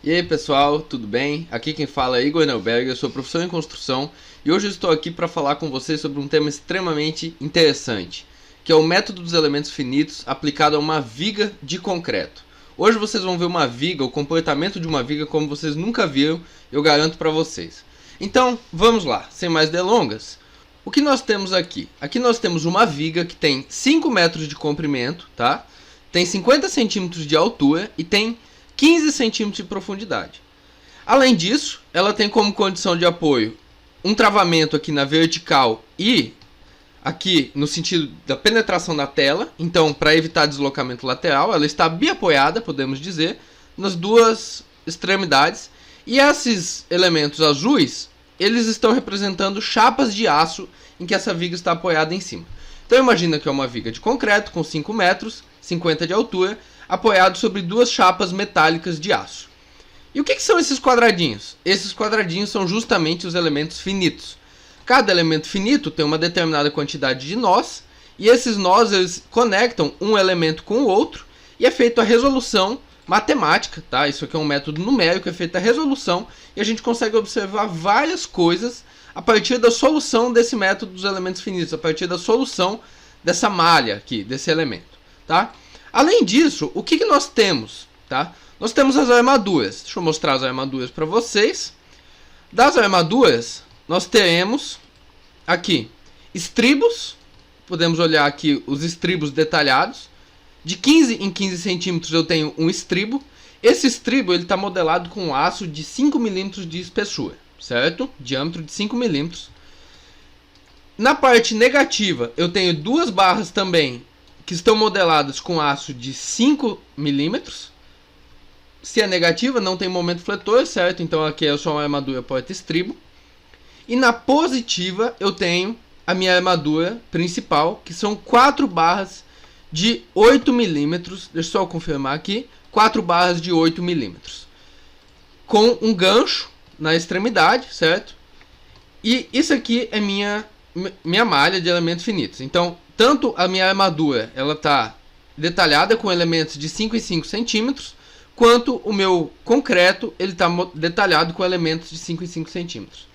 E aí pessoal, tudo bem? Aqui quem fala é Igor Neuberger, eu sou professor em construção e hoje eu estou aqui para falar com vocês sobre um tema extremamente interessante, que é o método dos elementos finitos aplicado a uma viga de concreto. Hoje vocês vão ver uma viga, o comportamento de uma viga como vocês nunca viram, eu garanto para vocês. Então, vamos lá, sem mais delongas. O que nós temos aqui? Aqui nós temos uma viga que tem 5 metros de comprimento, tá? Tem 50 centímetros de altura e tem 15 centímetros de profundidade. Além disso, ela tem como condição de apoio um travamento aqui na vertical e aqui no sentido da penetração da tela. Então, para evitar deslocamento lateral, ela está biapoiada, podemos dizer, nas duas extremidades. E esses elementos azuis, eles estão representando chapas de aço em que essa viga está apoiada em cima. Então, imagina que é uma viga de concreto com 5 metros, 50 de altura, apoiado sobre duas chapas metálicas de aço. E o que são esses quadradinhos? Esses quadradinhos são justamente os elementos finitos. Cada elemento finito tem uma determinada quantidade de nós, e esses nós eles conectam um elemento com o outro, e é feita a resolução matemática, tá? Isso aqui é um método numérico, é feita a resolução, e a gente consegue observar várias coisas a partir da solução desse método dos elementos finitos, a partir da solução dessa malha aqui, desse elemento, tá? Além disso, o que nós temos? Tá? Nós temos as armaduras. Deixa eu mostrar as armaduras para vocês. Das armaduras, nós teremos aqui estribos. Podemos olhar aqui os estribos detalhados. De 15 em 15 centímetros eu tenho um estribo. Esse estribo está modelado com aço de 5 milímetros de espessura, certo? Diâmetro de 5 milímetros. Na parte negativa, eu tenho duas barras também que estão modeladas com aço de 5 milímetros. Se é negativa, não tem momento fletor, certo? Então aqui é só uma armadura porta-estribo. E na positiva, eu tenho a minha armadura principal, que são 4 barras de 8 milímetros. Deixa eu só confirmar aqui. 4 barras de 8 milímetros. Com um gancho na extremidade, certo? E isso aqui é minha malha de elementos finitos. Então, tanto a minha armadura ela está detalhada com elementos de 5 em 5 centímetros, quanto o meu concreto ele está detalhado com elementos de 5 em 5 centímetros.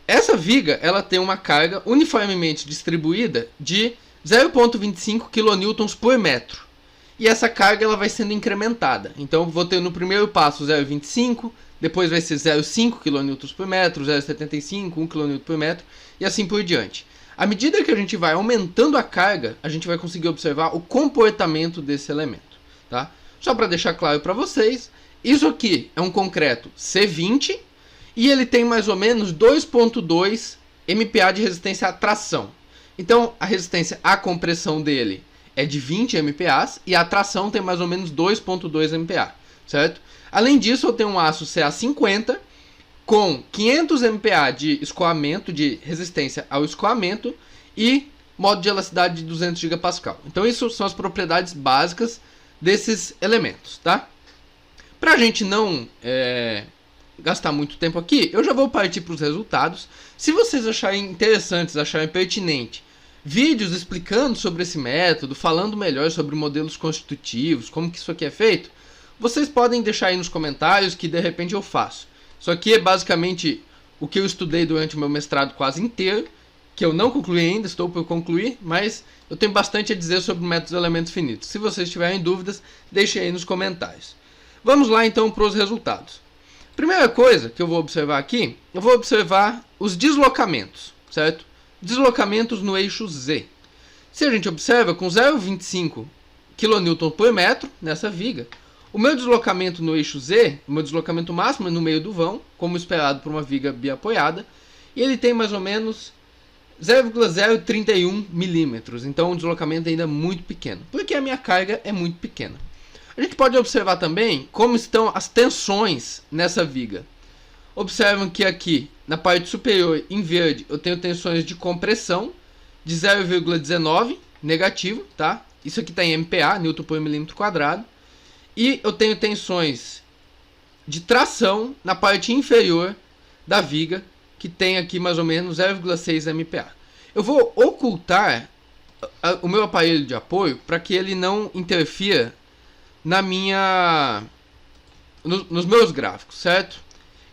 Essa viga ela tem uma carga uniformemente distribuída de 0,25 kN por metro. E essa carga ela vai sendo incrementada. Então vou ter no primeiro passo 0,25, depois vai ser 0,5 kN por metro, 0,75, 1 kN por metro e assim por diante. À medida que a gente vai aumentando a carga, a gente vai conseguir observar o comportamento desse elemento, tá? Só para deixar claro para vocês, isso aqui é um concreto C20 e ele tem mais ou menos 2,2 MPa de resistência à tração. Então, a resistência à compressão dele é de 20 MPa e a tração tem mais ou menos 2,2 MPa, certo? Além disso, eu tenho um aço CA50 com 500 MPa de escoamento, de resistência ao escoamento e modo de elasticidade de 200 GPa. Então isso são as propriedades básicas desses elementos, tá? Para a gente não gastar muito tempo aqui, eu já vou partir para os resultados. Se vocês acharem interessantes, acharem pertinente vídeos explicando sobre esse método, falando melhor sobre modelos constitutivos, como que isso aqui é feito, vocês podem deixar aí nos comentários que de repente eu faço. Isso aqui é basicamente o que eu estudei durante o meu mestrado quase inteiro, que eu não concluí ainda, estou por concluir, mas eu tenho bastante a dizer sobre o método dos elementos finitos. Se vocês tiverem dúvidas, deixem aí nos comentários. Vamos lá então para os resultados. Primeira coisa que eu vou observar aqui, eu vou observar os deslocamentos, certo? Deslocamentos no eixo Z. Se a gente observa com 0,25 kN por metro nessa viga, o meu deslocamento no eixo Z, o meu deslocamento máximo é no meio do vão, como esperado por uma viga biapoiada, e ele tem mais ou menos 0,031 milímetros, então o deslocamento ainda é muito pequeno, porque a minha carga é muito pequena. A gente pode observar também como estão as tensões nessa viga. Observam que aqui, na parte superior, em verde, eu tenho tensões de compressão de 0,19 negativo, tá? Isso aqui está em MPa, Newton por milímetro quadrado. E eu tenho tensões de tração na parte inferior da viga, que tem aqui mais ou menos 0,6 MPa. Eu vou ocultar o meu aparelho de apoio para que ele não interfira na minha nos meus gráficos, certo?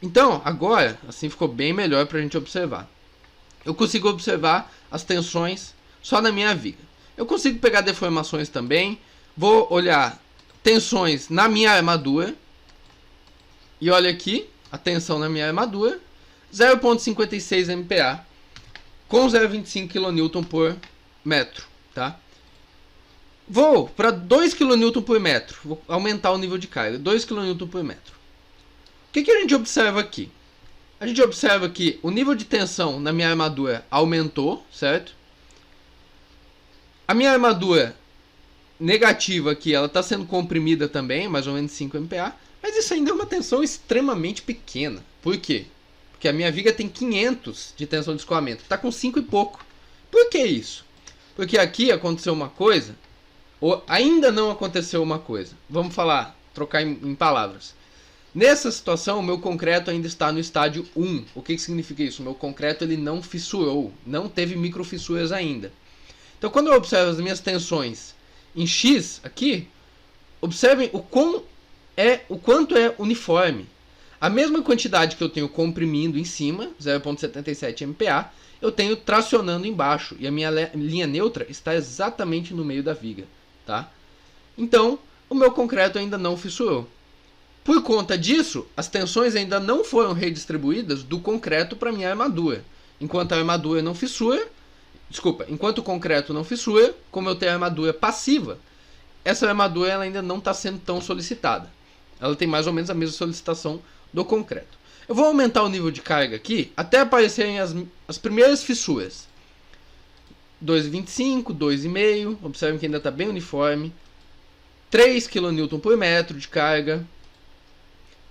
Então, agora, assim ficou bem melhor para a gente observar. Eu consigo observar as tensões só na minha viga. Eu consigo pegar deformações também. Vou olhar tensões na minha armadura. E olha aqui, a tensão na minha armadura. 0,56 MPa com 0,25 kN por metro, tá? Vou para 2 kN por metro. Vou aumentar o nível de carga. 2 kN por metro. O que a gente observa aqui? A gente observa que o nível de tensão na minha armadura aumentou, certo? A minha armadura negativa aqui, ela está sendo comprimida também, mais ou menos 5 MPa. Mas isso ainda é uma tensão extremamente pequena. Por quê? Porque a minha viga tem 500 de tensão de escoamento. Está com 5 e pouco. Por que isso? Porque aqui aconteceu uma coisa, ou ainda não aconteceu uma coisa. Vamos falar, trocar em palavras. Nessa situação, o meu concreto ainda está no estágio 1. O que significa isso? O meu concreto ele não fissurou, não teve microfissuras ainda. Então, quando eu observo as minhas tensões em X aqui, observem o quanto é uniforme. A mesma quantidade que eu tenho comprimindo em cima, 0,77 MPa, eu tenho tracionando embaixo. E a minha linha neutra está exatamente no meio da viga, tá? Então, o meu concreto ainda não fissurou. Por conta disso, as tensões ainda não foram redistribuídas do concreto para minha armadura. Enquanto a armadura não fissura, enquanto o concreto não fissura, como eu tenho a armadura passiva, essa armadura ela ainda não está sendo tão solicitada. Ela tem mais ou menos a mesma solicitação do concreto. Eu vou aumentar o nível de carga aqui até aparecerem as primeiras fissuras. 2,25, 2,5, observem que ainda está bem uniforme. 3 kN por metro de carga.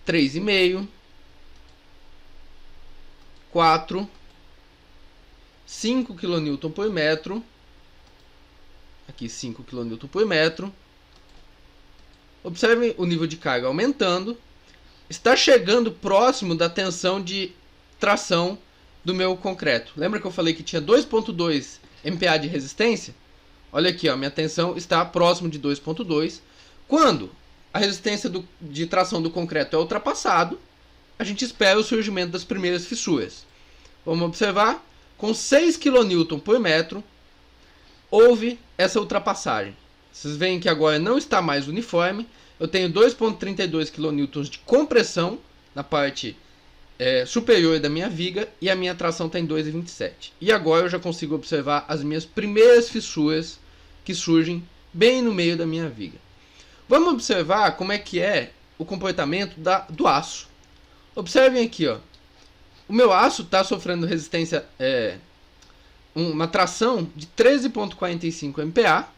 3,5, 4, 5 kN por metro, aqui 5 kN por metro. Observe o nível de carga aumentando, está chegando próximo da tensão de tração do meu concreto. Lembra que eu falei que tinha 2,2 MPa de resistência? Olha aqui, ó, minha tensão está próximo de 2,2. Quando a resistência de tração do concreto é ultrapassado, a gente espera o surgimento das primeiras fissuras. Vamos observar, com 6 kN por metro, houve essa ultrapassagem. Vocês veem que agora não está mais uniforme, eu tenho 2,32 kN de compressão na parte superior da minha viga e a minha tração está em 2,27. E agora eu já consigo observar as minhas primeiras fissuras que surgem bem no meio da minha viga. Vamos observar como é que é o comportamento do aço. Observem aqui, ó. O meu aço está sofrendo resistência, uma tração de 13,45 MPa.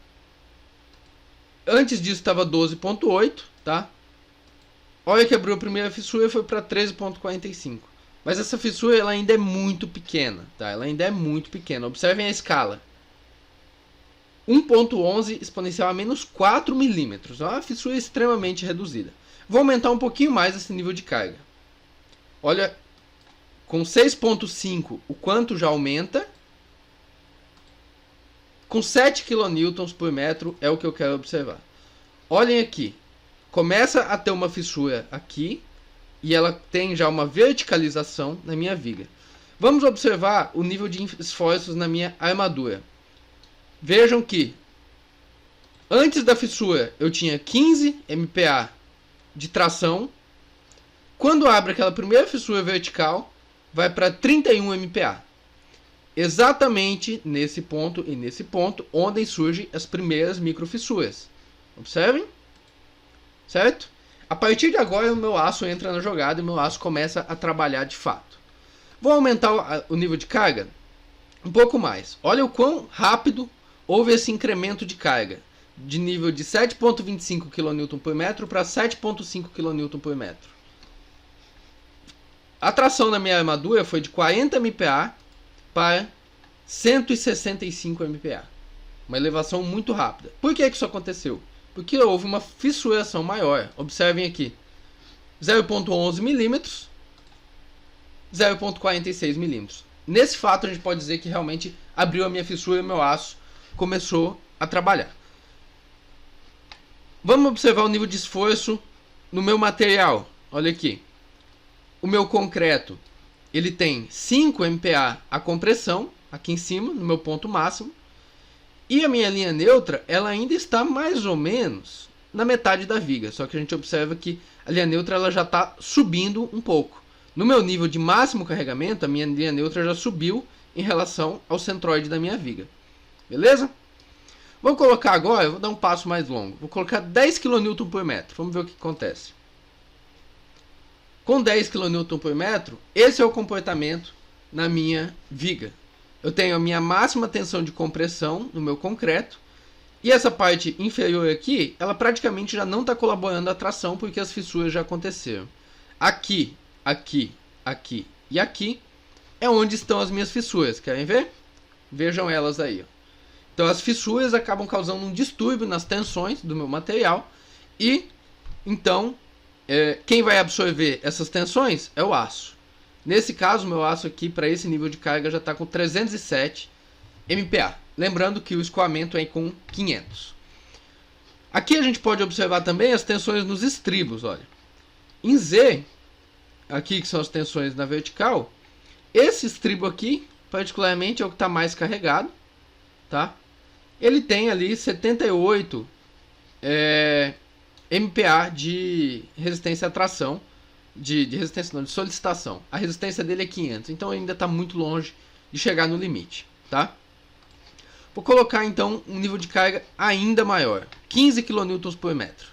Antes disso estava 12,8, tá? Olha que abriu a primeira fissura e foi para 13,45. Mas essa fissura ela ainda é muito pequena, tá? Ela ainda é muito pequena. Observem a escala. 1,11 exponencial a menos 4 milímetros. É uma fissura extremamente reduzida. Vou aumentar um pouquinho mais esse nível de carga. Olha, com 6,5 o quanto já aumenta. Com 7 kN por metro é o que eu quero observar. Olhem aqui. Começa a ter uma fissura aqui. E ela tem já uma verticalização na minha viga. Vamos observar o nível de esforços na minha armadura. Vejam que antes da fissura eu tinha 15 MPa de tração. Quando abre aquela primeira fissura vertical, vai para 31 MPa. Exatamente nesse ponto e nesse ponto onde surgem as primeiras microfissuras. Observem? Certo? A partir de agora o meu aço entra na jogada e o meu aço começa a trabalhar de fato. Vou aumentar o nível de carga um pouco mais. Olha o quão rápido houve esse incremento de carga. De nível de 7,25 kN por metro para 7,5 kN por metro. A tração na minha armadura foi de 40 MPa para 165 MPa. Uma elevação muito rápida. Por que isso aconteceu? Porque houve uma fissuração maior. Observem aqui. 0,11 milímetros, 0,46 milímetros. Nesse fato a gente pode dizer que realmente abriu a minha fissura e meu aço começou a trabalhar. Vamos observar o nível de esforço no meu material, olha aqui, o meu concreto, ele tem 5 MPa a compressão, aqui em cima, no meu ponto máximo, e a minha linha neutra, ela ainda está mais ou menos na metade da viga, só que a gente observa que a linha neutra ela já está subindo um pouco. No meu nível de máximo carregamento, a minha linha neutra já subiu em relação ao centroide da minha viga. Beleza? Vou colocar agora, eu vou dar um passo mais longo. Vou colocar 10 kN por metro. Vamos ver o que acontece. Com 10 kN por metro, esse é o comportamento na minha viga. Eu tenho a minha máxima tensão de compressão no meu concreto. E essa parte inferior aqui, ela praticamente já não está colaborando à tração porque as fissuras já aconteceram. Aqui, aqui, aqui e aqui é onde estão as minhas fissuras. Querem ver? Vejam elas aí. Ó. Então as fissuras acabam causando um distúrbio nas tensões do meu material. E então quem vai absorver essas tensões é o aço. Nesse caso, o meu aço aqui para esse nível de carga já está com 307 MPa. Lembrando que o escoamento é com 500. Aqui a gente pode observar também as tensões nos estribos. Olha. Em Z, aqui que são as tensões na vertical, esse estribo aqui, particularmente, é o que está mais carregado. Tá? Ele tem ali 78 MPa de resistência à tração. De resistência não, de solicitação. A resistência dele é 500. Então ainda está muito longe de chegar no limite. Tá? Vou colocar então um nível de carga ainda maior, 15 kN por metro.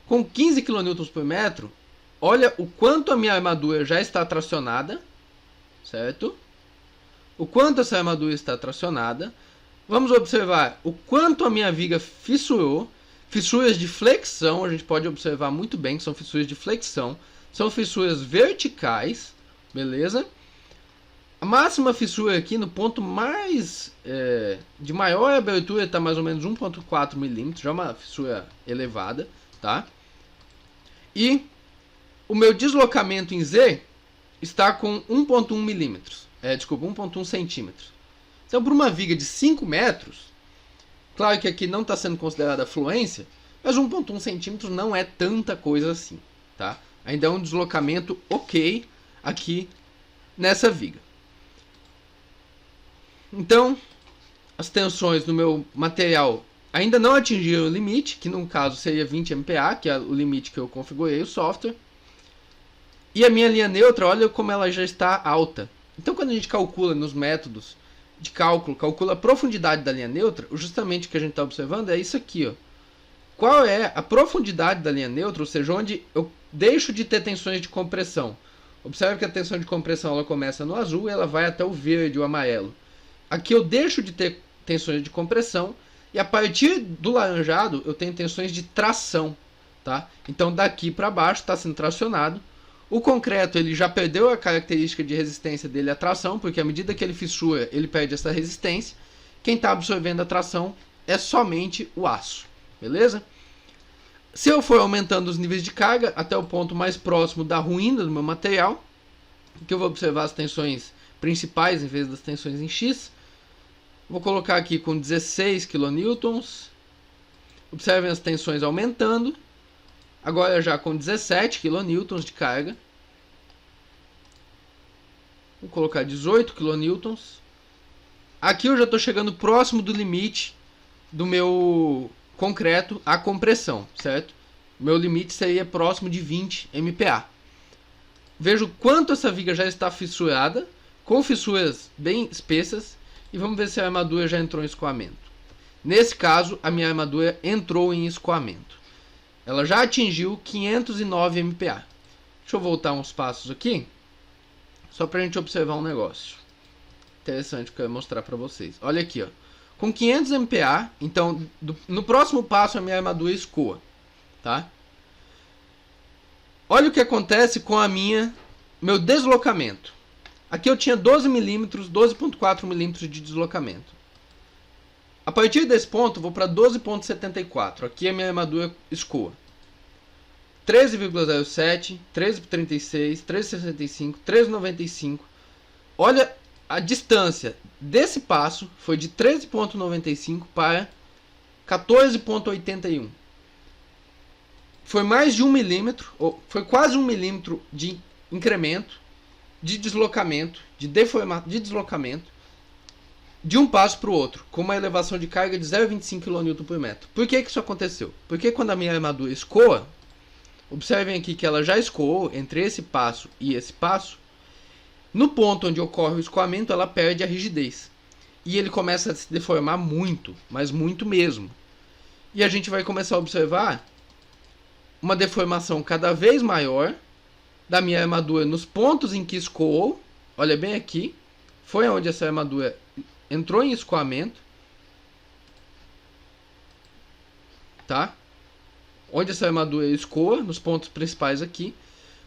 Com 15 kN por metro, olha o quanto a minha armadura já está tracionada, certo? O quanto essa armadura está tracionada. Vamos observar o quanto a minha viga fissurou. Fissuras de flexão, a gente pode observar muito bem que são fissuras de flexão. São fissuras verticais, beleza? A máxima fissura aqui no ponto mais de maior abertura está mais ou menos 1,4 milímetros, já é uma fissura elevada, tá? E o meu deslocamento em Z está com 1,1 milímetros, desculpa, 1,1 centímetros. Então, por uma viga de 5 metros, claro que aqui não está sendo considerada fluência, mas 1,1 centímetros não é tanta coisa assim, tá? Ainda é um deslocamento ok aqui nessa viga. Então, as tensões no meu material ainda não atingiram o limite, que no caso seria 20 MPa, que é o limite que eu configurei o software. E a minha linha neutra, olha como ela já está alta. Então, quando a gente calcula nos métodos de cálculo, calcula a profundidade da linha neutra, justamente o que a gente está observando é isso aqui. Ó. Qual é a profundidade da linha neutra, ou seja, onde eu deixo de ter tensões de compressão. Observe que a tensão de compressão ela começa no azul e ela vai até o verde, o amarelo. Aqui eu deixo de ter tensões de compressão e a partir do laranjado eu tenho tensões de tração. Tá? Então daqui para baixo está sendo tracionado. O concreto ele já perdeu a característica de resistência dele à tração, porque à medida que ele fissura ele perde essa resistência. Quem está absorvendo a tração é somente o aço. Beleza? Se eu for aumentando os níveis de carga até o ponto mais próximo da ruína do meu material, que eu vou observar as tensões principais em vez das tensões em X. Vou colocar aqui com 16 kN. Observem as tensões aumentando. Agora já com 17 kN de carga. Vou colocar 18 kN. Aqui eu já estou chegando próximo do limite do meu concreto à compressão, certo? Meu limite seria próximo de 20 MPa. Vejo quanto essa viga já está fissurada, com fissuras bem espessas. E vamos ver se a armadura já entrou em escoamento. Nesse caso, a minha armadura entrou em escoamento. Ela já atingiu 509 MPa. Deixa eu voltar uns passos aqui. Só para a gente observar um negócio interessante que eu quero mostrar para vocês. Olha aqui, ó. Com 500 MPa, então no próximo passo a minha armadura escoa. Tá? Olha o que acontece com meu deslocamento. Aqui eu tinha 12 milímetros, 12,4 milímetros de deslocamento. A partir desse ponto, vou para 12,74. Aqui a minha armadura escoa. 13,07, 13,36, 13,65, 13,95. Olha a distância desse passo, foi de 13,95 para 14,81. foi mais de 1 milímetro, ou foi quase 1 milímetro de incremento, de deslocamento, de deslocamento, de um passo para o outro, com uma elevação de carga de 0,25 kN por metro. Por que isso aconteceu? Porque quando a minha armadura escoa, observem aqui que ela já escoou entre esse passo e esse passo, no ponto onde ocorre o escoamento, ela perde a rigidez. E ele começa a se deformar muito, mas muito mesmo. E a gente vai começar a observar uma deformação cada vez maior da minha armadura nos pontos em que escoou. Olha bem aqui, foi onde essa armadura entrou em escoamento, tá? Onde essa armadura escoa, nos pontos principais aqui,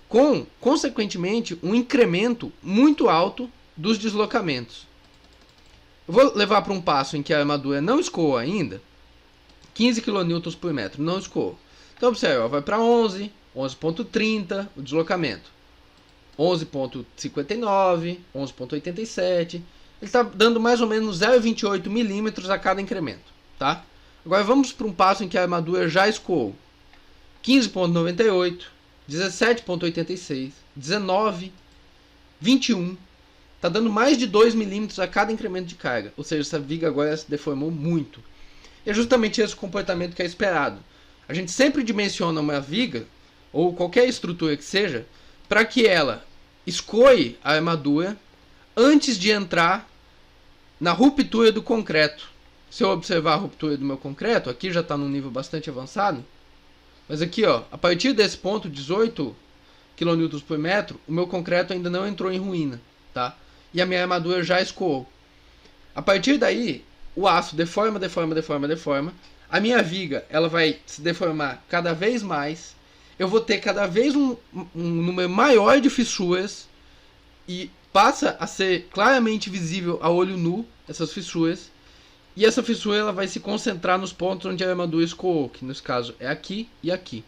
com, consequentemente, um incremento muito alto dos deslocamentos. Eu vou levar para um passo em que a armadura não escoa ainda, 15 kN por metro, não escoa. Então, observe, vai para 11, 11.30, o deslocamento. 11.59, 11.87. Ele está dando mais ou menos 0,28 milímetros a cada incremento, tá? Agora vamos para um passo em que a armadura já escoou. 15.98, 17.86, 19, 21. Está dando mais de 2 milímetros a cada incremento de carga. Ou seja, essa viga agora se deformou muito. E é justamente esse comportamento que é esperado. A gente sempre dimensiona uma viga, ou qualquer estrutura que seja, para que ela escoe a armadura antes de entrar na ruptura do concreto. Se eu observar a ruptura do meu concreto, aqui já está num nível bastante avançado, mas aqui, ó, a partir desse ponto, 18 kN por metro, o meu concreto ainda não entrou em ruína, tá? E a minha armadura já escoou. A partir daí, o aço deforma, deforma, deforma, deforma. A minha viga, ela vai se deformar cada vez mais. Eu vou ter cada vez um número maior de fissuras e passa a ser claramente visível a olho nu essas fissuras. E essa fissura ela vai se concentrar nos pontos onde a armadura escoou, que nesse caso é aqui e aqui.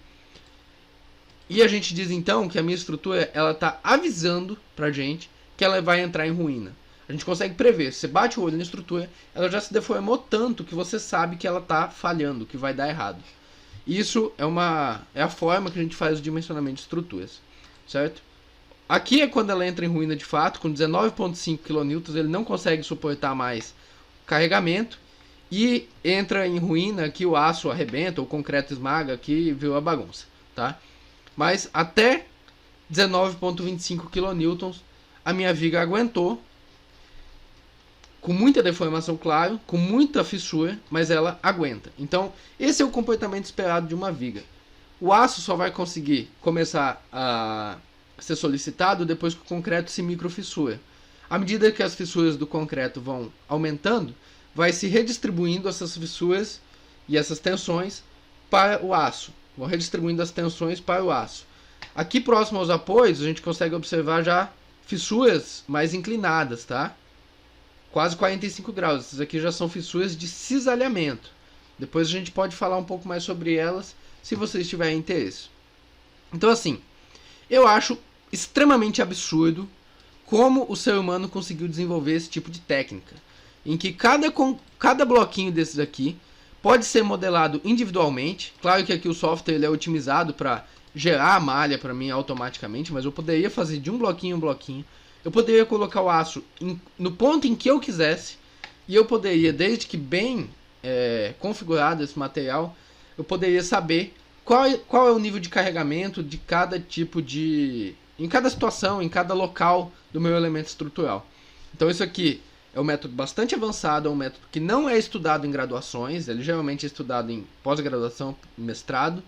E a gente diz então que a minha estrutura ela está avisando pra gente que ela vai entrar em ruína. A gente consegue prever, você bate o olho na estrutura, ela já se deformou tanto que você sabe que ela está falhando, que vai dar errado. Isso é a forma que a gente faz o dimensionamento de estruturas, certo? Aqui é quando ela entra em ruína de fato, com 19,5 kN, ele não consegue suportar mais carregamento e entra em ruína, que o aço arrebenta, o concreto esmaga, que viu a bagunça, tá? Mas até 19,25 kN a minha viga aguentou, com muita deformação, claro, com muita fissura, mas ela aguenta. Então, esse é o comportamento esperado de uma viga. O aço só vai conseguir começar a ser solicitado depois que o concreto se microfissura. À medida que as fissuras do concreto vão aumentando, vai se redistribuindo essas fissuras e essas tensões para o aço. Vão redistribuindo as tensões para o aço. Aqui próximo aos apoios, a gente consegue observar já fissuras mais inclinadas, tá? Quase 45 graus. Essas aqui já são fissuras de cisalhamento. Depois a gente pode falar um pouco mais sobre elas, se vocês tiverem interesse. Então assim, eu acho extremamente absurdo como o ser humano conseguiu desenvolver esse tipo de técnica, em que cada bloquinho desses aqui pode ser modelado individualmente. Claro que aqui o software ele é otimizado para gerar a malha para mim automaticamente, mas eu poderia fazer de um bloquinho em um bloquinho. Eu poderia colocar o aço no ponto em que eu quisesse, e eu poderia, desde que bem configurado esse material, eu poderia saber qual é o nível de carregamento de cada tipo de... em cada situação, em cada local do meu elemento estrutural. Então isso aqui é um método bastante avançado, é um método que não é estudado em graduações, ele geralmente é estudado em pós-graduação, mestrado.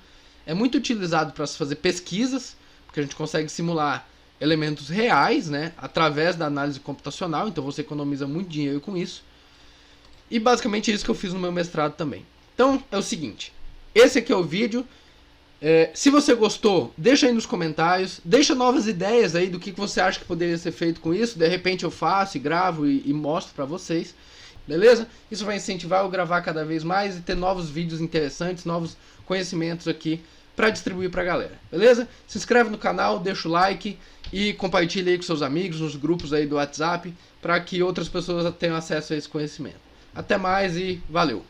É muito utilizado para se fazer pesquisas, porque a gente consegue simular elementos reais, né, através da análise computacional, então você economiza muito dinheiro com isso. E basicamente é isso que eu fiz no meu mestrado também. Então é o seguinte, esse aqui é o vídeo. Se você gostou, deixa aí nos comentários, deixa novas ideias aí do que você acha que poderia ser feito com isso. De repente eu faço e gravo e mostro pra vocês, beleza? Isso vai incentivar eu a gravar cada vez mais e ter novos vídeos interessantes, novos conhecimentos aqui pra distribuir pra galera, beleza? Se inscreve no canal, deixa o like e compartilha aí com seus amigos, nos grupos aí do WhatsApp, para que outras pessoas tenham acesso a esse conhecimento. Até mais e valeu!